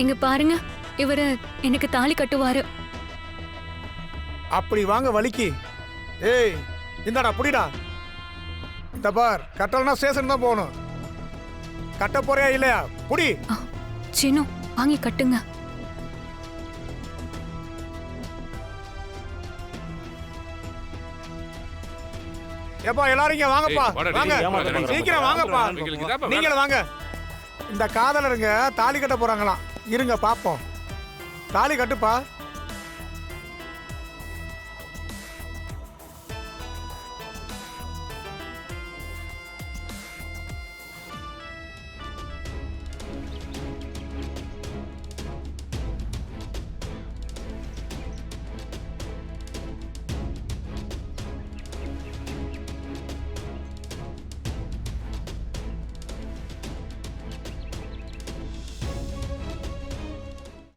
இங்க பாருங்க, இவரு எனக்கு தாலி கட்டுவாரு. அப்படி வாங்க வலிக்கு. ஏய் இந்தாடா புடிடா. இந்த பார், கட்டலனா ஸ்டேஷன் தான் போகணும். கட்ட போறியா இல்லையா? புடி. சின்னு வாங்கி கட்டுங்க. ஏப்பா எல்லாரும் இங்க வாங்கப்பா. ஏய், வாடா, வாங்க டேய். சீக்கிரம் வாங்கப்பா. இவங்களுக்கு இதாப்பா நீங்களும் வாங்க. இந்த காதலருங்க தாலி கட்ட போறாங்களாம். இருங்க பாப்போம். தாலி கட்டுப்பா.